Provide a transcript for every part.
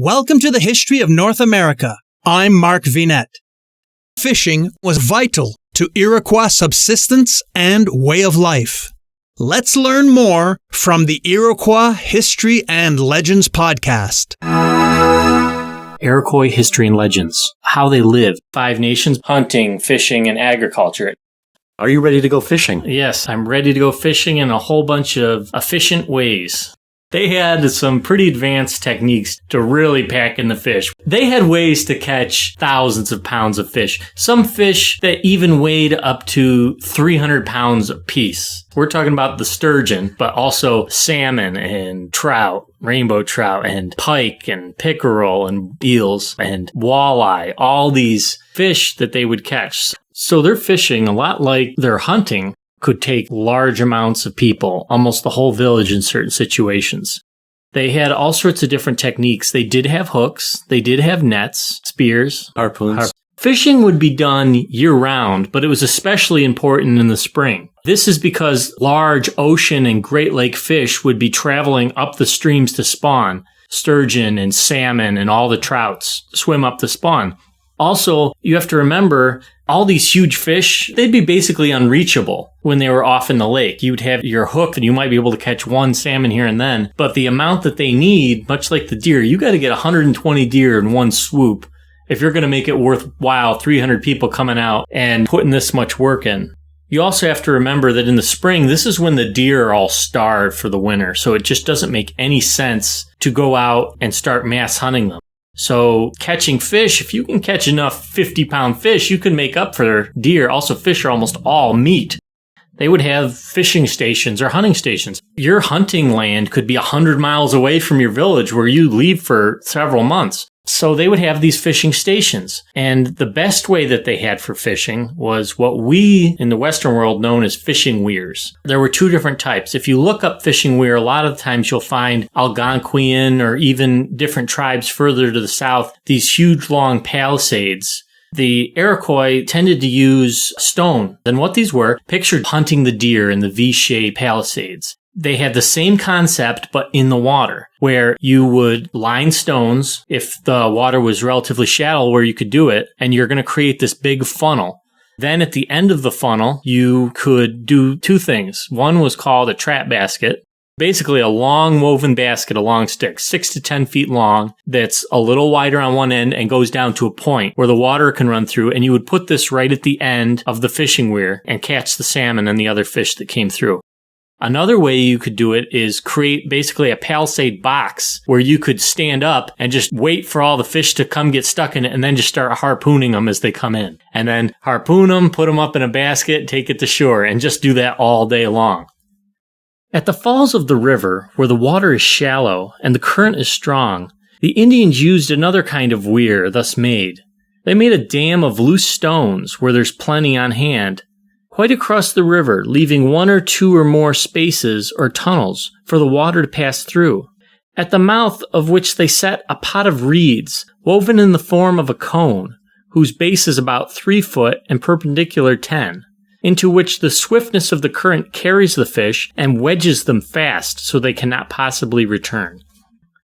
Welcome to the History of North America. I'm Mark Vinette. Fishing was vital to Iroquois subsistence and way of life. Let's learn more from the Iroquois History and Legends podcast. Iroquois History and Legends. How they lived. 5 nations. Hunting, fishing, and agriculture. Are you ready to go fishing? Yes, I'm ready to go fishing in a whole bunch of efficient ways. They had some pretty advanced techniques to really pack in the fish. They had ways to catch thousands of pounds of fish. Some fish that even weighed up to 300 pounds apiece. We're talking about the sturgeon, but also salmon and trout, rainbow trout and pike and pickerel and eels and walleye. All these fish that they would catch. So their fishing, a lot like their hunting, could take large amounts of people, almost the whole village in certain situations. They had all sorts of different techniques. They did have hooks. They did have nets, spears, harpoons. Fishing would be done year-round, but it was especially important in the spring. This is because large ocean and Great Lake fish would be traveling up the streams to spawn. Sturgeon and salmon and all the trouts swim up to spawn. Also, you have to remember, all these huge fish, they'd be basically unreachable when they were off in the lake. You'd have your hook and you might be able to catch one salmon here and then. But the amount that they need, much like the deer, you got to get 120 deer in one swoop if you're going to make it worthwhile, 300 people coming out and putting this much work in. You also have to remember that in the spring, this is when the deer are all starved for the winter. So it just doesn't make any sense to go out and start mass hunting them. So catching fish, if you can catch enough 50-pound fish, you can make up for deer. Also, fish are almost all meat. They would have fishing stations or hunting stations. Your hunting land could be 100 miles away from your village where you leave for several months. So they would have these fishing stations. And the best way that they had for fishing was what we in the Western world known as fishing weirs. There were 2 different types. If you look up fishing weir, a lot of times you'll find Algonquian or even different tribes further to the south, these huge long palisades. The Iroquois tended to use stone. And what these were, picture hunting the deer in the V-shaped palisades. They had the same concept, but in the water, where you would line stones if the water was relatively shallow where you could do it, and you're going to create this big funnel. Then at the end of the funnel, you could do 2 things. One was called a trap basket, basically a long woven basket, a long stick, 6 to 10 feet long, that's a little wider on one end and goes down to a point where the water can run through, and you would put this right at the end of the fishing weir and catch the salmon and the other fish that came through. Another way you could do it is create basically a palisade box where you could stand up and just wait for all the fish to come get stuck in it and then just start harpooning them as they come in. And then harpoon them, put them up in a basket, take it to shore, and just do that all day long. At the falls of the river, where the water is shallow and the current is strong, the Indians used another kind of weir thus made. They made a dam of loose stones where there's plenty on hand, quite across the river, leaving 1 or 2 or more spaces or tunnels for the water to pass through, at the mouth of which they set a pot of reeds woven in the form of a cone, whose base is about 3 foot and perpendicular 10, into which the swiftness of the current carries the fish and wedges them fast so they cannot possibly return.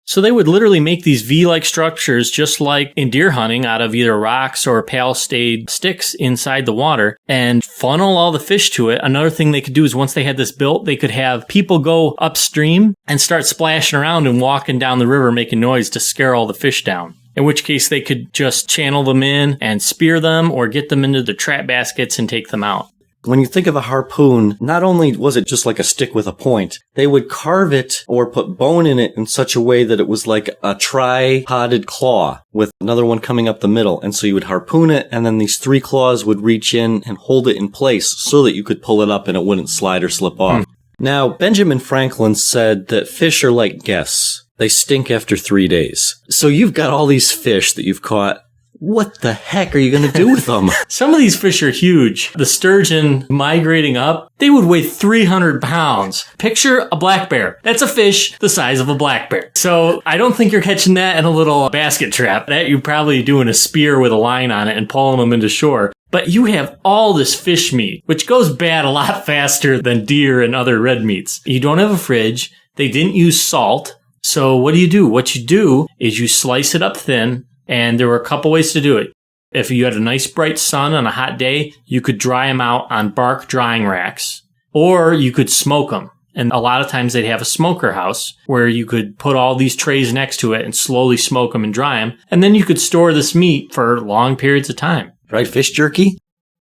So they would literally make these V-like structures just like in deer hunting out of either rocks or palisade sticks inside the water and funnel all the fish to it. Another thing they could do is once they had this built, they could have people go upstream and start splashing around and walking down the river making noise to scare all the fish down. In which case they could just channel them in and spear them or get them into the trap baskets and take them out. When you think of a harpoon, not only was it just like a stick with a point, they would carve it or put bone in it in such a way that it was like a tri-podded claw with another one coming up the middle. And so you would harpoon it, and then these 3 claws would reach in and hold it in place so that you could pull it up and it wouldn't slide or slip off. Now, Benjamin Franklin said that fish are like guests. They stink after 3 days. So you've got all these fish that you've caught. What the heck are you going to do with them? Some of these fish are huge. The sturgeon migrating up, they would weigh 300 pounds. Picture a black bear. That's a fish the size of a black bear. So I don't think you're catching that in a little basket trap. That you're probably doing a spear with a line on it and pulling them into shore. But you have all this fish meat, which goes bad a lot faster than deer and other red meats. You don't have a fridge. They didn't use salt. So what do you do? What you do is you slice it up thin, and there were a couple ways to do it. If you had a nice bright sun on a hot day, you could dry them out on bark drying racks, or you could smoke them. And a lot of times they'd have a smoker house where you could put all these trays next to it and slowly smoke them and dry them. And then you could store this meat for long periods of time. Right, fish jerky?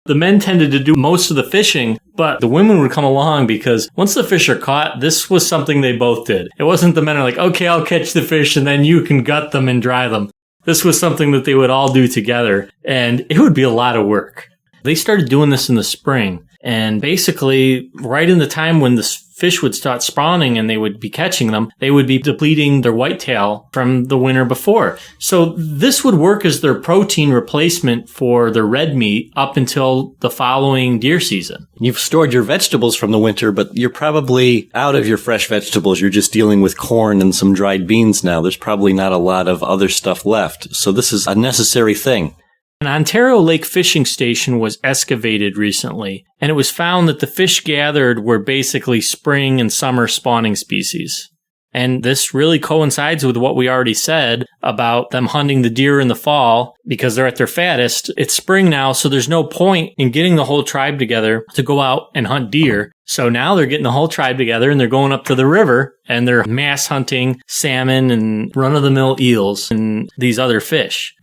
The men tended to do most of the fishing, but the women would come along because once the fish are caught, this was something they both did. It wasn't the men are like, okay, I'll catch the fish and then you can gut them and dry them. This was something that they would all do together, and it would be a lot of work. They started doing this in the spring, and basically right in the time when the fish would start spawning and they would be catching them, they would be depleting their whitetail from the winter before. So this would work as their protein replacement for their red meat up until the following deer season. You've stored your vegetables from the winter, but you're probably out of your fresh vegetables. You're just dealing with corn and some dried beans now. There's probably not a lot of other stuff left. So this is a necessary thing. An Ontario Lake fishing station was excavated recently, and it was found that the fish gathered were basically spring and summer spawning species. And this really coincides with what we already said about them hunting the deer in the fall because they're at their fattest. It's spring now, so there's no point in getting the whole tribe together to go out and hunt deer. So now they're getting the whole tribe together and they're going up to the river and they're mass hunting salmon and run-of-the-mill eels and these other fish.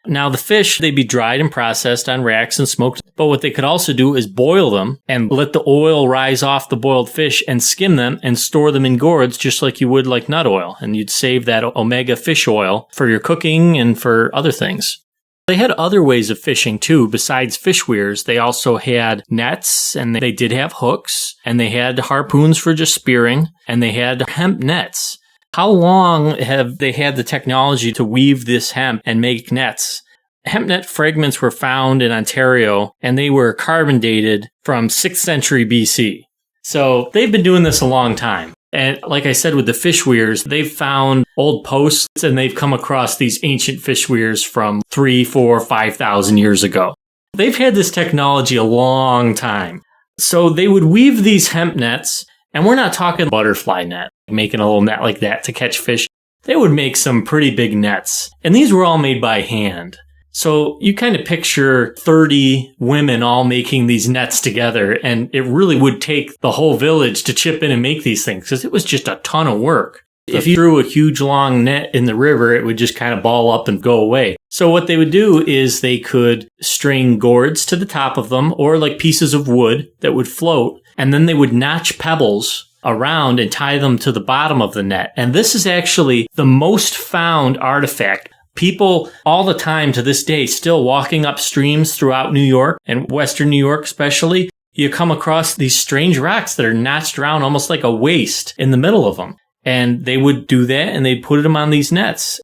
Now, the fish, they'd be dried and processed on racks and smoked, but what they could also do is boil them and let the oil rise off the boiled fish and skim them and store them in gourds just like you would like nut oil. And you'd save that omega fish oil for your cooking and for other things. They had other ways of fishing too. Besides fish weirs, they also had nets and they did have hooks and they had harpoons for just spearing and they had hemp nets. How long have they had the technology to weave this hemp and make nets? Hemp net fragments were found in Ontario, and they were carbon dated from 6th century BC. So they've been doing this a long time. And like I said with the fish weirs, they've found old posts, and they've come across these ancient fish weirs from 3, 4, 5,000 years ago. They've had this technology a long time. So they would weave these hemp nets, and we're not talking butterfly net, making a little net like that to catch fish. They would make some pretty big nets. And these were all made by hand. So you kind of picture 30 women all making these nets together. And it really would take the whole village to chip in and make these things because it was just a ton of work. If you threw a huge long net in the river, it would just kind of ball up and go away. So what they would do is they could string gourds to the top of them or like pieces of wood that would float. And then they would notch pebbles around and tie them to the bottom of the net. And this is actually the most found artifact. People all the time to this day still walking up streams throughout New York and Western New York especially, you come across these strange rocks that are notched around almost like a waist in the middle of them. And they would do that and they'd put them on these nets.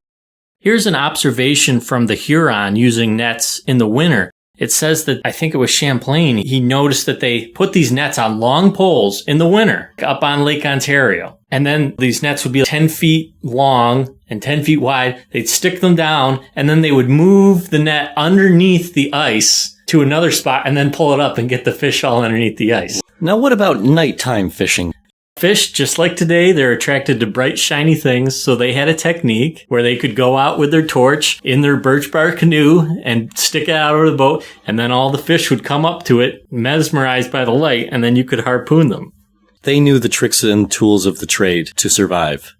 Here's an observation from the Huron using nets in the winter. It says that, I think it was Champlain, he noticed that they put these nets on long poles in the winter up on Lake Ontario. And then these nets would be 10 feet long and 10 feet wide. They'd stick them down and then they would move the net underneath the ice to another spot and then pull it up and get the fish all underneath the ice. Now what about nighttime fishing? Fish, just like today, they're attracted to bright, shiny things, so they had a technique where they could go out with their torch in their birch bark canoe and stick it out over the boat, and then all the fish would come up to it, mesmerized by the light, and then you could harpoon them. They knew the tricks and tools of the trade to survive.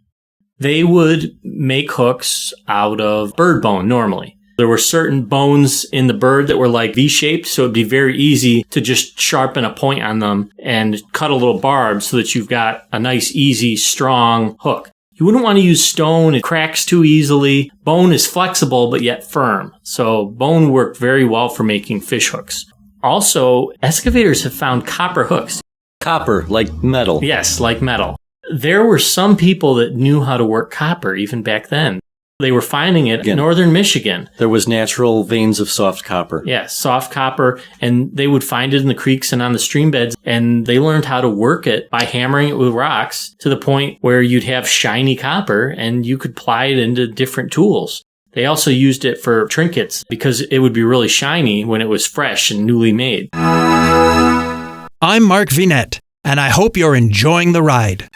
They would make hooks out of bird bone normally. There were certain bones in the bird that were like V-shaped, so it'd be very easy to just sharpen a point on them and cut a little barb so that you've got a nice, easy, strong hook. You wouldn't want to use stone. It cracks too easily. Bone is flexible but yet firm. So bone worked very well for making fish hooks. Also, excavators have found copper hooks. Copper, like metal. Yes, like metal. There were some people that knew how to work copper even back then. They were finding it in northern Michigan. There was natural veins of soft copper. Yeah, soft copper. And they would find it in the creeks and on the stream beds. And they learned how to work it by hammering it with rocks to the point where you'd have shiny copper and you could ply it into different tools. They also used it for trinkets because it would be really shiny when it was fresh and newly made. I'm Mark Vinette, and I hope you're enjoying the ride.